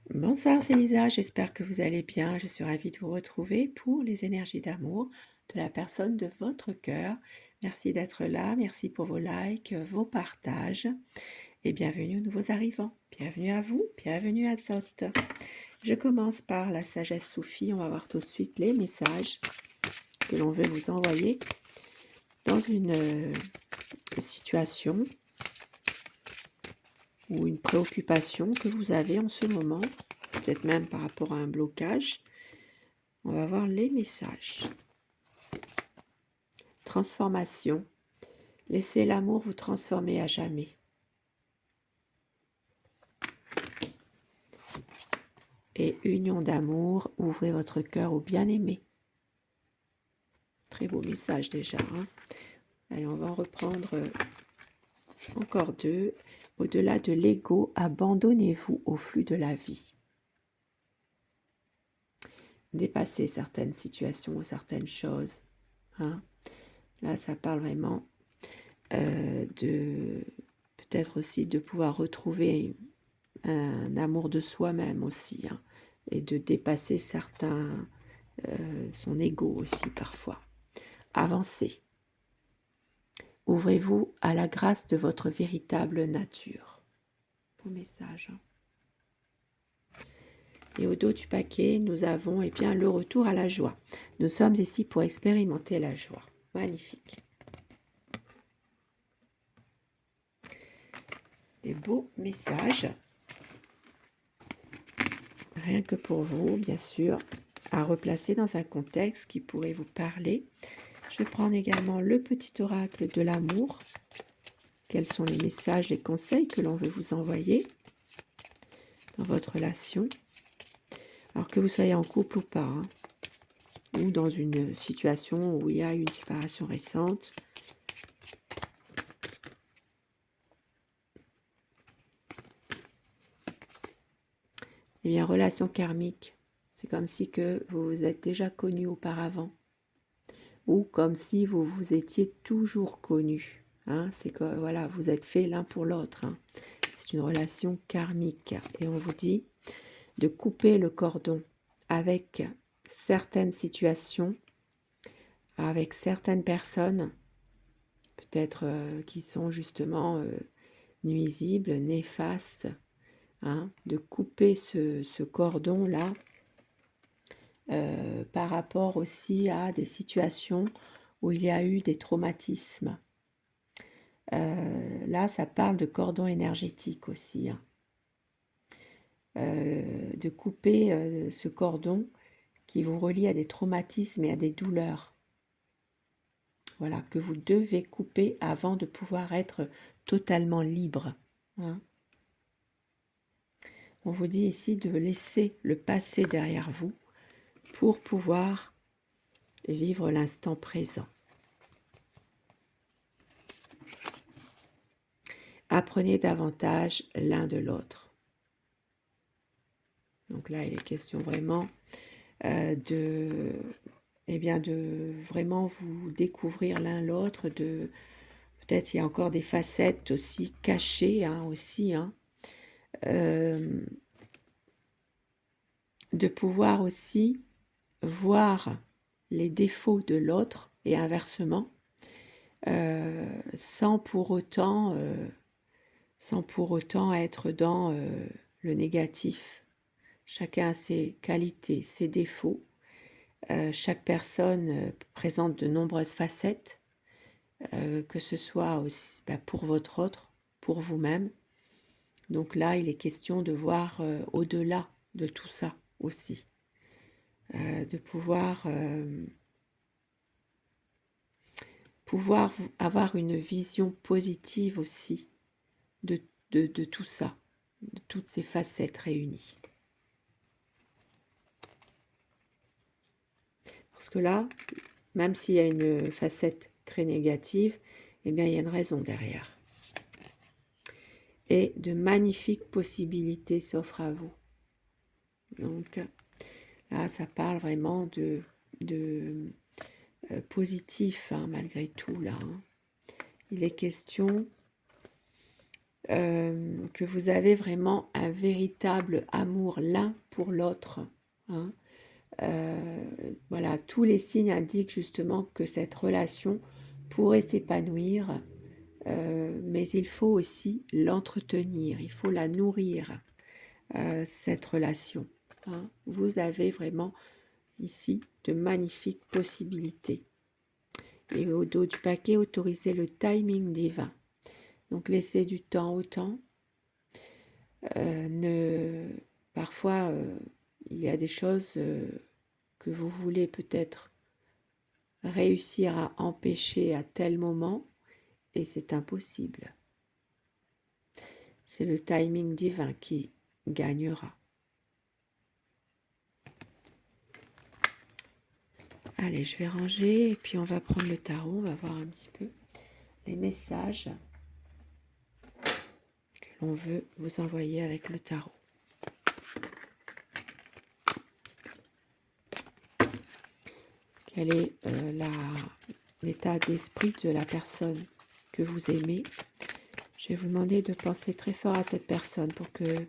Bonsoir, c'est Lisa, j'espère que vous allez bien. Je suis ravie de vous retrouver pour les énergies d'amour de la personne de votre cœur. Merci d'être là, merci pour vos likes, vos partages et bienvenue aux nouveaux arrivants. Bienvenue à vous, bienvenue à Zot. Je commence par la sagesse soufie, on va voir tout de suite les messages que l'on veut vous envoyer dans une situation ou une préoccupation que vous avez en ce moment, peut-être même par rapport à un blocage. On va voir les messages. Transformation. Laissez l'amour vous transformer à jamais. Et union d'amour, ouvrez votre cœur au bien-aimé. Très beau message déjà. Allez, on va en reprendre encore deux. Au-delà de l'ego, abandonnez-vous au flux de la vie. Dépassez certaines situations ou certaines choses. Là, ça parle vraiment de peut-être aussi de pouvoir retrouver un amour de soi-même aussi, et de dépasser son ego aussi parfois. Avancez. Ouvrez-vous à la grâce de votre véritable nature. Beau message. Et au dos du paquet, nous avons bien, le retour à la joie. Nous sommes ici pour expérimenter la joie. Magnifique. Des beaux messages. Rien que pour vous, bien sûr, à replacer dans un contexte qui pourrait vous parler. Je vais prendre également le petit oracle de l'amour. Quels sont les messages, les conseils que l'on veut vous envoyer dans votre relation? Alors que vous soyez en couple ou pas, ou dans une situation où il y a une séparation récente. Eh bien, relation karmique, c'est comme si que vous vous êtes déjà connus auparavant, ou comme si vous vous étiez toujours connus. C'est que voilà, vous êtes faits l'un pour l'autre. C'est une relation karmique, et on vous dit de couper le cordon avec certaines situations, avec certaines personnes, peut-être qui sont justement nuisibles, néfastes, de couper ce cordon-là par rapport aussi à des situations où il y a eu des traumatismes. Là, ça parle de cordon énergétique aussi. De couper ce cordon qui vous relie à des traumatismes et à des douleurs. Voilà, que vous devez couper avant de pouvoir être totalement libre. On vous dit ici de laisser le passé derrière vous pour pouvoir vivre l'instant présent. Apprenez davantage l'un de l'autre. Donc là, il est question vraiment de vraiment vous découvrir l'un l'autre, peut-être il y a encore des facettes aussi cachées de pouvoir aussi voir les défauts de l'autre et inversement, sans pour autant être dans le négatif. Chacun a ses qualités, ses défauts. Chaque personne présente de nombreuses facettes, que ce soit aussi pour votre autre, pour vous-même. Donc là, il est question de voir au-delà de tout ça aussi. De pouvoir avoir une vision positive aussi de tout ça, de toutes ces facettes réunies. Parce que là, même s'il y a une facette très négative, eh bien, il y a une raison derrière. Et de magnifiques possibilités s'offrent à vous. Donc, là, ça parle vraiment de positif, malgré tout, là. Il est question que vous avez vraiment un véritable amour l'un pour l'autre, hein. Voilà, tous les signes indiquent justement que cette relation pourrait s'épanouir, mais il faut aussi l'entretenir, il faut la nourrir, cette relation, hein. Vous avez vraiment ici de magnifiques possibilités. Et au dos du paquet, autorisez le timing divin. Donc laissez du temps au temps. Parfois, il y a des choses que vous voulez peut-être réussir à empêcher à tel moment et c'est impossible. C'est le timing divin qui gagnera. Allez, je vais ranger et puis on va prendre le tarot, on va voir un petit peu les messages que l'on veut vous envoyer avec le tarot. Quel est l'état d'esprit de la personne que vous aimez? Je vais vous demander de penser très fort à cette personne pour que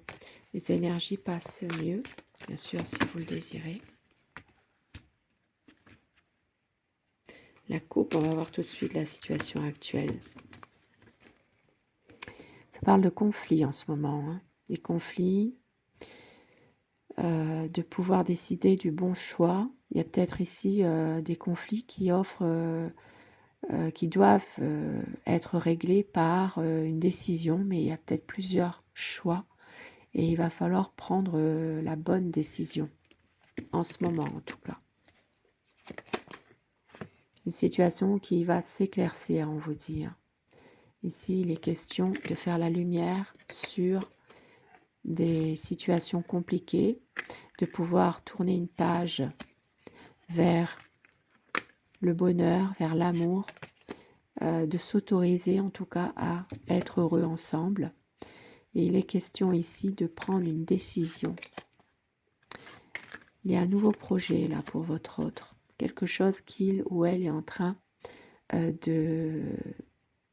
les énergies passent mieux, bien sûr si vous le désirez. La coupe, on va voir tout de suite la situation actuelle. Ça parle de conflits en ce moment, hein. Des conflits, de pouvoir décider du bon choix. Il y a peut-être ici des conflits qui doivent être réglés par une décision, mais il y a peut-être plusieurs choix et il va falloir prendre la bonne décision, en ce moment en tout cas. Une situation qui va s'éclaircir, on vous dit. Ici, il est question de faire la lumière sur des situations compliquées, de pouvoir tourner une page vers le bonheur, vers l'amour, de s'autoriser en tout cas à être heureux ensemble. Et il est question ici de prendre une décision. Il y a un nouveau projet là pour votre autre, quelque chose qu'il ou elle est en train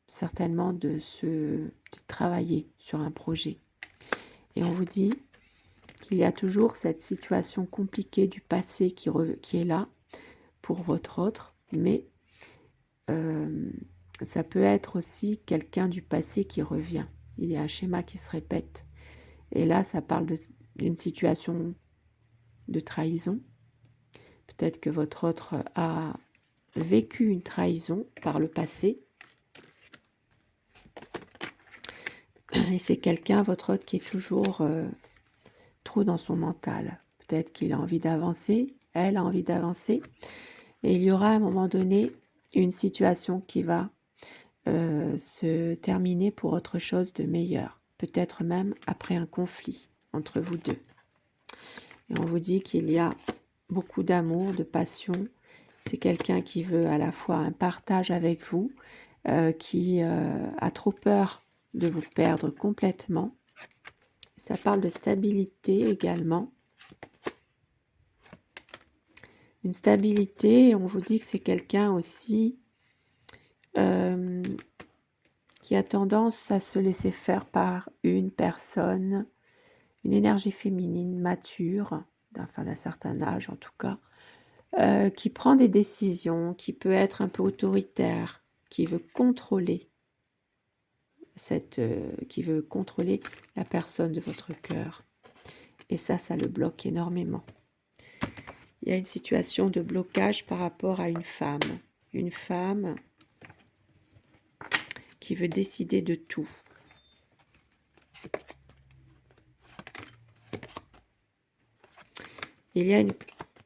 certainement de travailler sur un projet. Et on vous dit qu'il y a toujours cette situation compliquée du passé qui est là pour votre autre, mais ça peut être aussi quelqu'un du passé qui revient. Il y a un schéma qui se répète. Et là, ça parle d'une situation de trahison. Peut-être que votre autre a vécu une trahison par le passé. Et c'est quelqu'un, votre autre, qui est toujours trop dans son mental. Peut-être qu'il a envie d'avancer, elle a envie d'avancer. Et il y aura à un moment donné une situation qui va se terminer pour autre chose de meilleur. Peut-être même après un conflit entre vous deux. Et on vous dit qu'il y a beaucoup d'amour, de passion. C'est quelqu'un qui veut à la fois un partage avec vous, qui a trop peur de vous perdre complètement. Ça parle de stabilité également. Une stabilité, on vous dit que c'est quelqu'un aussi qui a tendance à se laisser faire par une personne, une énergie féminine mature, d'un certain âge en tout cas, qui prend des décisions, qui peut être un peu autoritaire, qui veut contrôler la personne de votre cœur. Et ça le bloque énormément. Il y a une situation de blocage par rapport à une femme. Une femme qui veut décider de tout. Il y a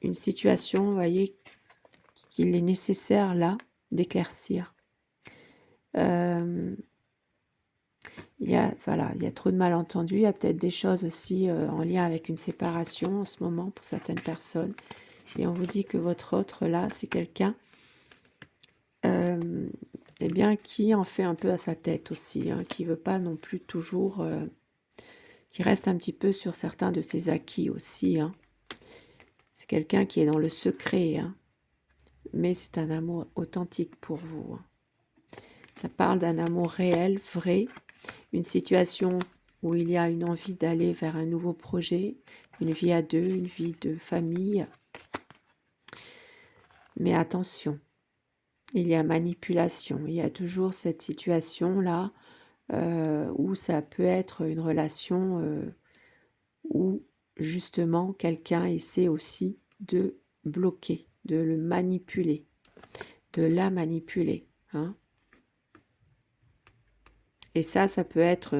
une situation, vous voyez, qu'il est nécessaire là d'éclaircir. Il y a trop de malentendus. Il y a peut-être des choses aussi en lien avec une séparation en ce moment pour certaines personnes. Et on vous dit que votre autre là, c'est quelqu'un qui en fait un peu à sa tête aussi, qui ne veut pas non plus toujours, qui reste un petit peu sur certains de ses acquis aussi. C'est quelqu'un qui est dans le secret, mais c'est un amour authentique pour vous. Ça parle d'un amour réel, vrai, une situation où il y a une envie d'aller vers un nouveau projet, une vie à deux, une vie de famille. Mais attention, il y a manipulation. Il y a toujours cette situation-là où ça peut être une relation où justement quelqu'un essaie aussi de bloquer, de le manipuler, de la manipuler. Hein. Et ça peut être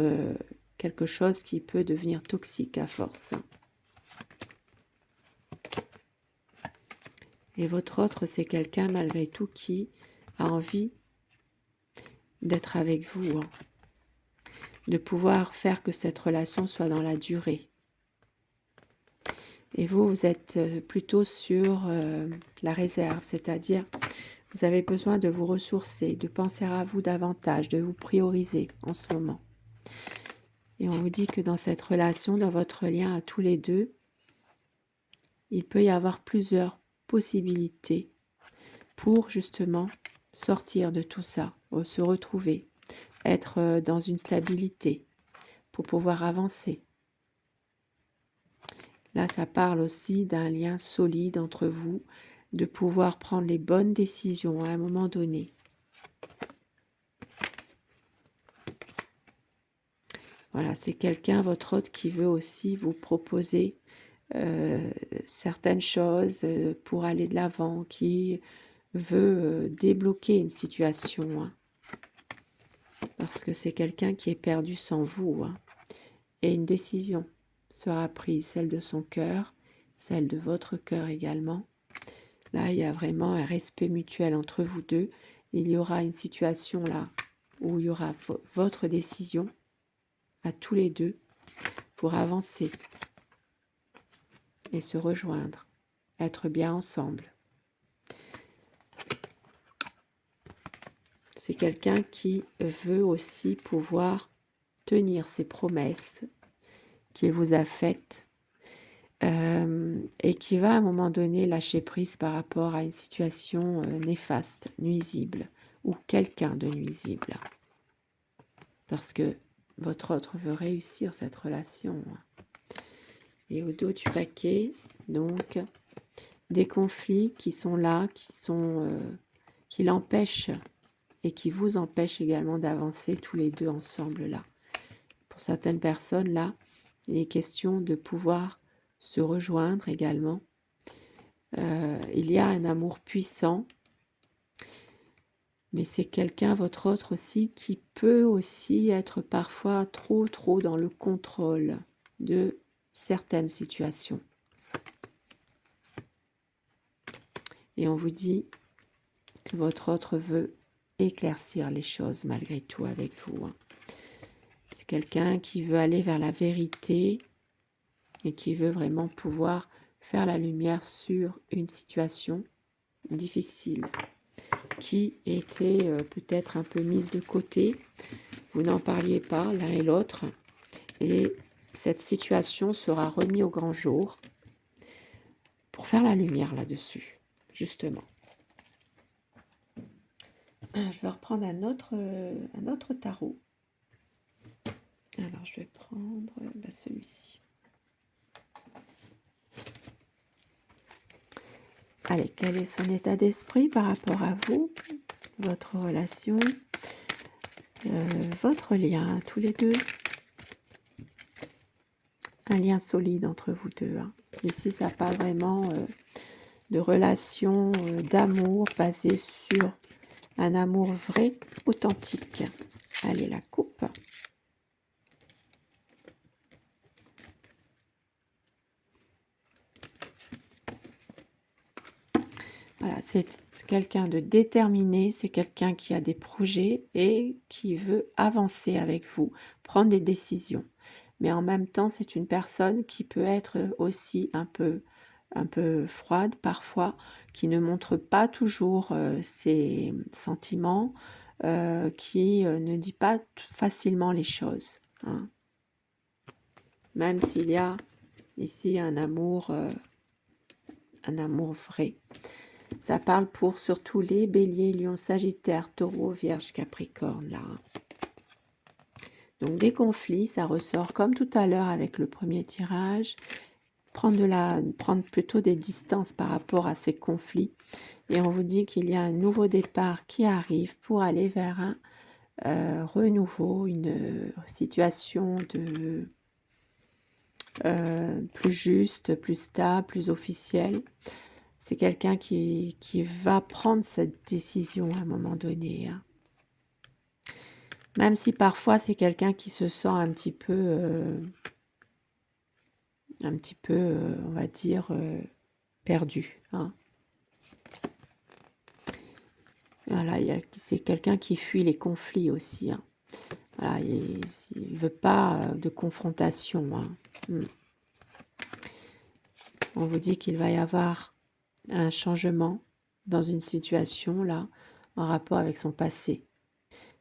quelque chose qui peut devenir toxique à force. Et votre autre, c'est quelqu'un malgré tout qui a envie d'être avec vous, hein, de pouvoir faire que cette relation soit dans la durée. Et vous êtes plutôt sur la réserve, c'est-à-dire vous avez besoin de vous ressourcer, de penser à vous davantage, de vous prioriser en ce moment. Et on vous dit que dans cette relation, dans votre lien à tous les deux, il peut y avoir plusieurs possibilités pour justement sortir de tout ça, se retrouver, être dans une stabilité pour pouvoir avancer. Là, ça parle aussi d'un lien solide entre vous, de pouvoir prendre les bonnes décisions à un moment donné. Voilà, c'est quelqu'un, votre autre, qui veut aussi vous proposer certaines choses pour aller de l'avant, qui veut débloquer une situation. Hein, parce que c'est quelqu'un qui est perdu sans vous. Hein, et une décision sera prise, celle de son cœur, celle de votre cœur également. Là, il y a vraiment un respect mutuel entre vous deux. Il y aura une situation là où il y aura votre décision à tous les deux pour avancer et se rejoindre, être bien ensemble. C'est quelqu'un qui veut aussi pouvoir tenir ses promesses qu'il vous a faites et qui va à un moment donné lâcher prise par rapport à une situation néfaste, nuisible ou quelqu'un de nuisible. Parce que votre autre veut réussir cette relation. Et au dos du paquet, donc, des conflits qui sont là, qui l'empêchent et qui vous empêchent également d'avancer tous les deux ensemble là. Pour certaines personnes là, il est question de pouvoir se rejoindre également. Il y a un amour puissant, mais c'est quelqu'un, votre autre aussi, qui peut aussi être parfois trop dans le contrôle de certaines situations. Et on vous dit que votre autre veut éclaircir les choses malgré tout avec vous. Hein. C'est quelqu'un qui veut aller vers la vérité et qui veut vraiment pouvoir faire la lumière sur une situation difficile qui était peut-être un peu mise de côté. Vous n'en parliez pas l'un et l'autre et cette situation sera remise au grand jour pour faire la lumière là-dessus, justement. Je vais reprendre un autre tarot. Alors, je vais prendre celui-ci. Allez, quel est son état d'esprit par rapport à vous, votre relation, votre lien, tous les deux? Un lien solide entre vous deux. Hein. Ici, ça parle vraiment de relation, d'amour basé sur un amour vrai, authentique. Allez, la coupe. Voilà, c'est quelqu'un de déterminé, c'est quelqu'un qui a des projets et qui veut avancer avec vous, prendre des décisions. Mais en même temps, c'est une personne qui peut être aussi un peu froide parfois, qui ne montre pas toujours ses sentiments, qui ne dit pas facilement les choses. Hein. Même s'il y a ici un amour vrai. Ça parle pour surtout les béliers, lions, sagittaires, taureaux, vierges, capricorne, là. Donc des conflits, ça ressort comme tout à l'heure avec le premier tirage. Prendre plutôt des distances par rapport à ces conflits. Et on vous dit qu'il y a un nouveau départ qui arrive pour aller vers un renouveau, une situation de plus juste, plus stable, plus officielle. C'est quelqu'un qui va prendre cette décision à un moment donné. Hein. Même si parfois c'est quelqu'un qui se sent un petit peu, on va dire, perdu. Hein. Voilà, c'est quelqu'un qui fuit les conflits aussi. Hein. Voilà, il ne veut pas de confrontation. Hein. On vous dit qu'il va y avoir un changement dans une situation là, en rapport avec son passé.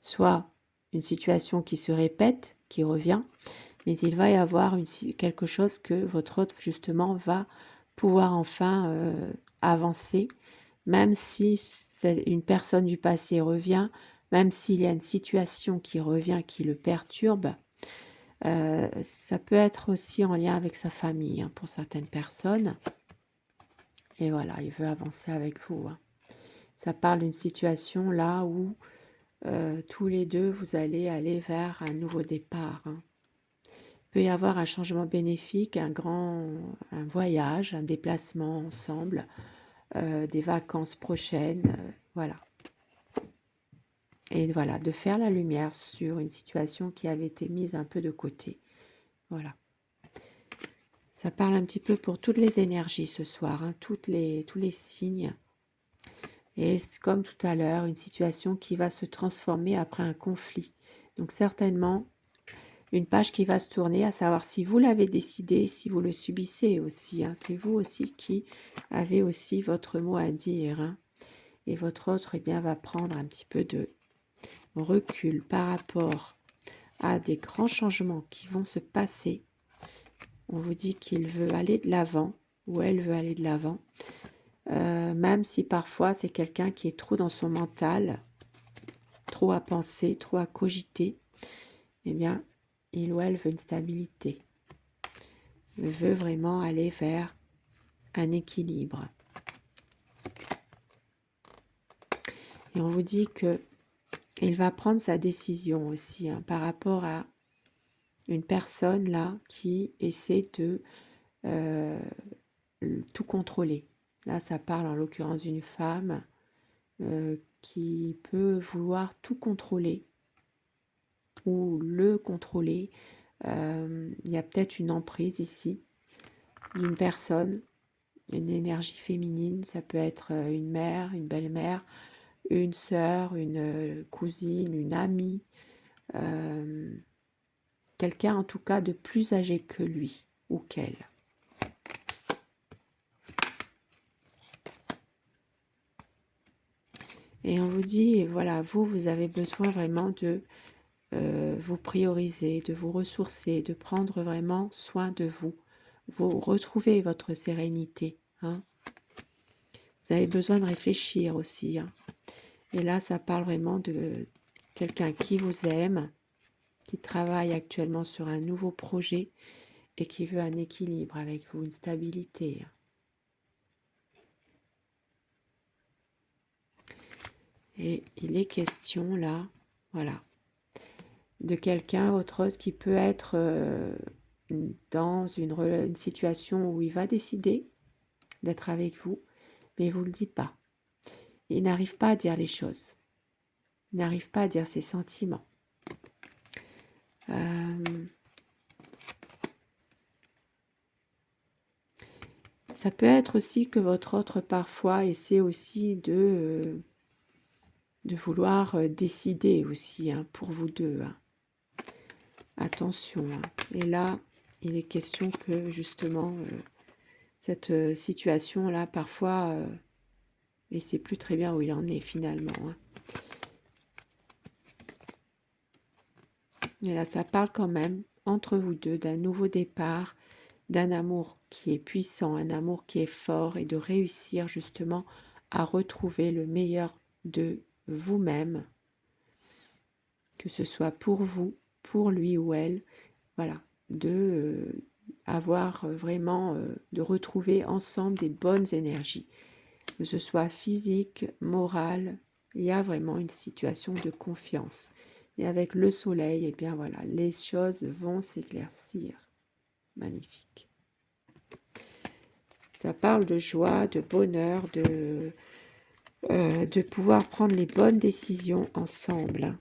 Soit une situation qui se répète, qui revient, mais il va y avoir quelque chose que votre hôte justement va pouvoir enfin avancer, même si une personne du passé revient, même s'il y a une situation qui revient, qui le perturbe. Ça peut être aussi en lien avec sa famille hein, pour certaines personnes. Et voilà, il veut avancer avec vous. Hein. Ça parle d'une situation là où tous les deux, vous allez aller vers un nouveau départ. Hein. Il peut y avoir un changement bénéfique, un voyage, un déplacement ensemble, des vacances prochaines, voilà. Et voilà, de faire la lumière sur une situation qui avait été mise un peu de côté. Voilà. Ça parle un petit peu pour toutes les énergies ce soir, hein, tous les signes. Et comme tout à l'heure, une situation qui va se transformer après un conflit. Donc certainement, une page qui va se tourner, à savoir si vous l'avez décidé, si vous le subissez aussi. Hein. C'est vous aussi qui avez aussi votre mot à dire. Hein. Et votre autre, eh bien, va prendre un petit peu de recul par rapport à des grands changements qui vont se passer. On vous dit qu'il veut aller de l'avant, ou elle veut aller de l'avant. Même si parfois c'est quelqu'un qui est trop dans son mental, trop à penser, trop à cogiter, eh bien, il ou elle veut une stabilité. Il veut vraiment aller vers un équilibre. Et on vous dit que il va prendre sa décision aussi hein, par rapport à une personne là qui essaie de tout contrôler. Là, ça parle en l'occurrence d'une femme qui peut vouloir tout contrôler ou le contrôler. Il y a peut-être une emprise ici d'une personne, une énergie féminine. Ça peut être une mère, une belle-mère, une sœur, une cousine, une amie, quelqu'un en tout cas de plus âgé que lui ou qu'elle. Et on vous dit, voilà, vous avez besoin vraiment de vous prioriser, de vous ressourcer, de prendre vraiment soin de vous. Vous retrouvez votre sérénité. Hein. Vous avez besoin de réfléchir aussi. Hein. Et là, ça parle vraiment de quelqu'un qui vous aime, qui travaille actuellement sur un nouveau projet et qui veut un équilibre avec vous, une stabilité. Et il est question là, voilà, de quelqu'un, votre autre, qui peut être dans une situation où il va décider d'être avec vous, mais il ne vous le dit pas. Il n'arrive pas à dire les choses. Il n'arrive pas à dire ses sentiments. Ça peut être aussi que votre autre parfois essaie aussi de vouloir décider aussi hein, pour vous deux. Hein. Attention. Hein. Et là, il est question que justement cette situation-là, parfois, il ne sait plus très bien où il en est finalement. Hein. Et là, ça parle quand même entre vous deux d'un nouveau départ, d'un amour qui est puissant, un amour qui est fort et de réussir justement à retrouver le meilleur de vous-même, que ce soit pour vous pour lui ou elle, voilà, de avoir vraiment, de retrouver ensemble des bonnes énergies, que ce soit physique, morale, il y a vraiment une situation de confiance. Et avec le soleil, eh bien voilà, les choses vont s'éclaircir. Magnifique. Ça parle de joie, de bonheur, de pouvoir prendre les bonnes décisions ensemble.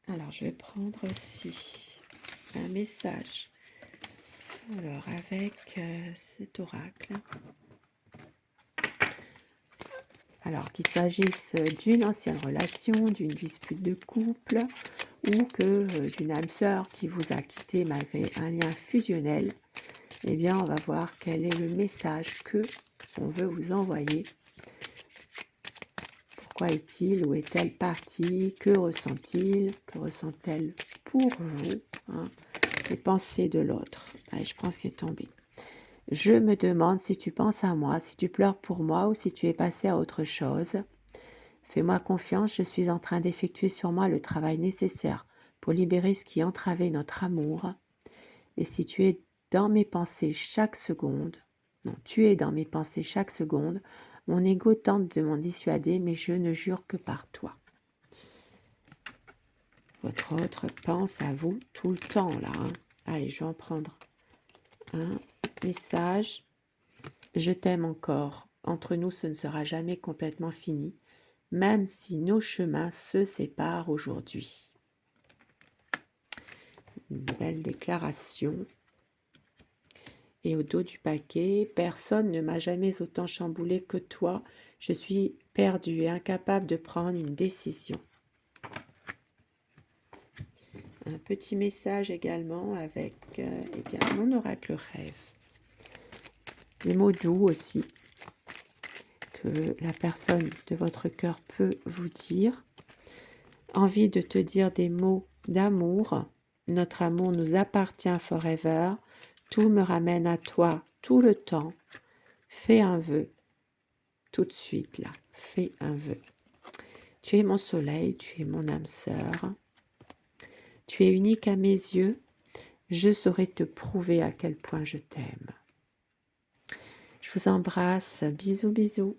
Alors, je vais prendre aussi un message. Alors, avec cet oracle. Alors, qu'il s'agisse d'une ancienne relation, d'une dispute de couple ou que d'une âme sœur qui vous a quitté malgré un lien fusionnel, eh bien, on va voir quel est le message que on veut vous envoyer. Pourquoi est-il ou est-elle partie? Que ressent-il? Que ressent-elle pour vous, hein? Les pensées de l'autre. Allez, je prends ce qui est tombé. Je me demande si tu penses à moi, si tu pleures pour moi ou si tu es passé à autre chose. Fais-moi confiance, je suis en train d'effectuer sur moi le travail nécessaire pour libérer ce qui entravait notre amour. Et si tu es dans mes pensées chaque seconde, non, tu es dans mes pensées chaque seconde, mon ego tente de m'en dissuader, mais je ne jure que par toi. Votre autre pense à vous tout le temps, là. Hein. Allez, je vais en prendre un message. Je t'aime encore. Entre nous, ce ne sera jamais complètement fini, même si nos chemins se séparent aujourd'hui. Une belle déclaration. Et au dos du paquet, personne ne m'a jamais autant chamboulé que toi. Je suis perdue et incapable de prendre une décision. Un petit message également avec eh bien, mon oracle rêve. Des mots doux aussi que la personne de votre cœur peut vous dire. Envie de te dire des mots d'amour. Notre amour nous appartient forever. Tout me ramène à toi tout le temps. Fais un vœu. Tout de suite là, fais un vœu. Tu es mon soleil, tu es mon âme sœur. Tu es unique à mes yeux. Je saurai te prouver à quel point je t'aime. Je vous embrasse. Bisous, bisous.